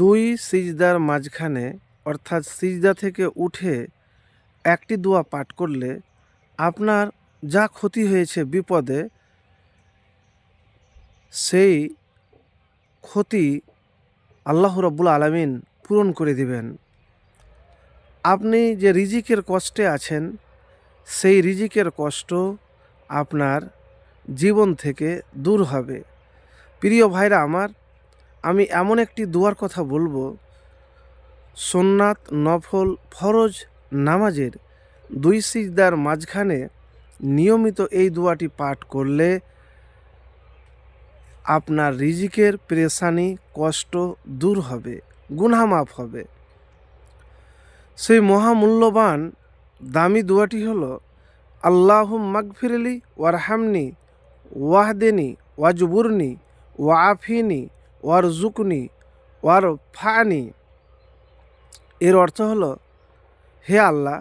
দুই সিজদার মাঝখানে অর্থাৎ সিজদা থেকে উঠে একটি দোয়া পাঠ করলে আপনার যা ক্ষতি হয়েছে বিপদে, সেই ক্ষতি আল্লাহ রাব্বুল আলামিন পূরণ করে দিবেন। আপনি যে রিজিকের কষ্টে আছেন, সেই রিজিকের কষ্ট আপনার জীবন থেকে দূর হবে। প্রিয় ভাইরা আমার, আমি এমন একটি দোয়ার কথা বলবো, সুন্নাত, নফল, ফরজ নামাজের দুই সিজদার মাঝখানে নিয়মিত এই দোয়াটি পাঠ করলে আপনার রিজিকের পেরেশানি, কষ্ট দূর হবে, গুনাহ মাফ হবে। সেই মহামূল্যবান দামি দোয়াটি হলো আল্লাহুম্মা মাগফিরলি ওয়ারহামনি ওয়াহদিনি ওয়াজবুরনি ওয়াআফিনি ওয়ারজুকনি ওয়ারফানি। এর অর্থ হলো, হে আল্লাহ,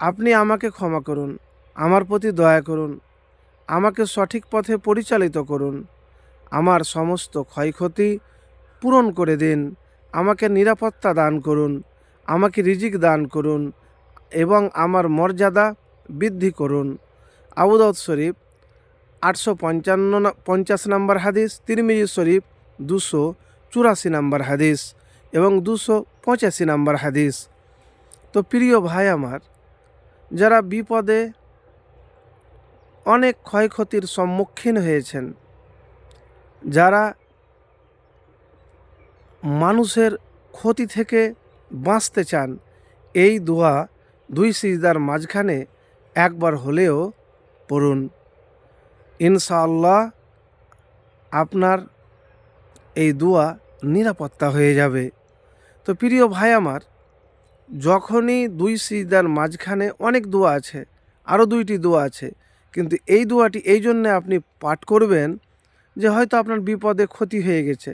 আপনি আমাকে ক্ষমা করুন, আমার প্রতি দয়া করুন, আমাকে সঠিক পথে পরিচালিত করুন, আমার সমস্ত ক্ষয়ক্ষতি পূরণ করে দিন, আমাকে নিরাপত্তা দান করুন, আমাকে রিজিক দান করুন এবং আমার মর্যাদা বৃদ্ধি করুন। আবু দাউদ শরীফ 850 নম্বর হাদিস, তিরমিজি শরীফ 284 নম্বর হাদিস এবং 285 নম্বর হাদিস। তো প্রিয় ভাই আমার, যারা বিপদে অনেক ক্ষয়ক্ষতির সম্মুখীন হয়েছেন, যারা মানুষের ক্ষতি থেকে বাঁচতে চান, এই দোয়া দুই সিজদার মাঝখানে একবার হলেও পড়ুন। ইনশাআল্লাহ আপনার এই দোয়া নিরাপত্তা হয়ে যাবে। তো প্রিয় ভাই আমার, যখনই দুই সিজদার মাঝখানে অনেক দোয়া আছে, আরও দুইটি দোয়া আছে, কিন্তু এই দোয়াটি এই জন্যে আপনি পাঠ করবেন যে হয়তো আপনার বিপদে ক্ষতি হয়ে গেছে,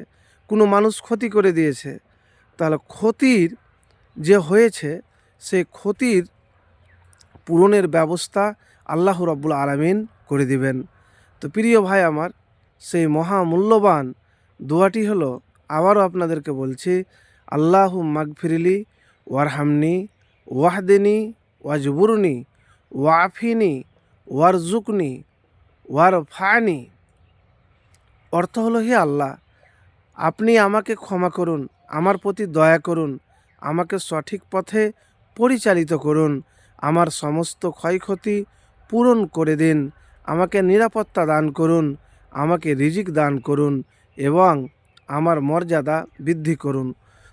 কোনো মানুষ ক্ষতি করে দিয়েছে, তাহলে ক্ষতির যে হয়েছে সেই ক্ষতির পূরণের ব্যবস্থা আল্লাহ রাব্বুল আলামিন করে দিবেন। তো প্রিয় ভাই আমার, সেই মহামূল্যবান দোয়াটি হলো, আবারও আপনাদেরকে বলছি, আল্লাহুম্মা মাগফিরলি ওয়ারহামনি ওয়াহদিনি ওয়াজবুরনি ওয়াআফিনি ওয়ারজুকনি ওয়ারফানি। অর্থ হলো, হে আল্লাহ, আপনি আমাকে ক্ষমা করুন, আমার প্রতি দয়া করুন, আমাকে সঠিক পথে পরিচালিত করুন, আমার সমস্ত ক্ষয়ক্ষতি পূরণ করে দিন, আমাকে নিরাপত্তা দান করুন, আমাকে রিজিক দান করুন এবং আমার মর্যাদা বৃদ্ধি করুন।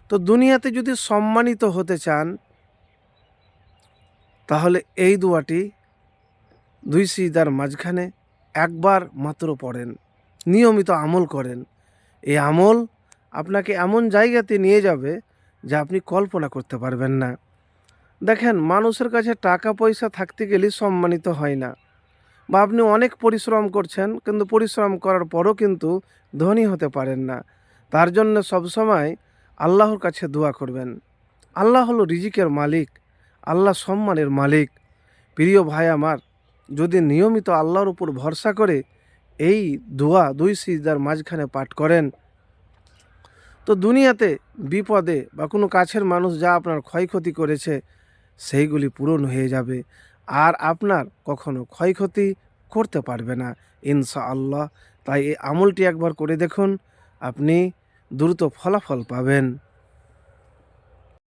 তো দুনিয়াতে যদি সম্মানিত হতে চান, তাহলে এই দোয়াটি দুই সিজদার মাঝখানে একবার মাত্র পড়েন, নিয়মিত আমল করেন। এই আমল আপনাকে এমন জায়গাতে নিয়ে যাবে যা আপনি কল্পনা করতে পারবেন না। দেখেন, মানুষের কাছে টাকা পয়সা থাকতে গেলেই সম্মানিত হয় না, বা আপনি অনেক পরিশ্রম করছেন কিন্তু পরিশ্রম করার পরও কিন্তু ধনী হতে পারেন না। তার জন্য সবসময় আল্লাহর কাছে দোয়া করবেন। আল্লাহ হলো রিজিকের মালিক, আল্লাহ সম্মানের মালিক। প্রিয় ভাই আমার, যদি নিয়মিত আল্লাহর উপর ভরসা করে এই দোয়া দুই সিজদার মাঝখানে পাঠ করেন, তো দুনিয়াতে বিপদে বা কোনো কাছের মানুষ যা আপনার ক্ষয়ক্ষতি করেছে সেইগুলি পূরণ হয়ে যাবে, আর আপনার কখনো ক্ষয়ক্ষতি করতে পারবে না ইনশাআল্লাহ। তাই এই আমলটি একবার করে দেখুন, আপনি দ্রুত ফলাফল পাবেন।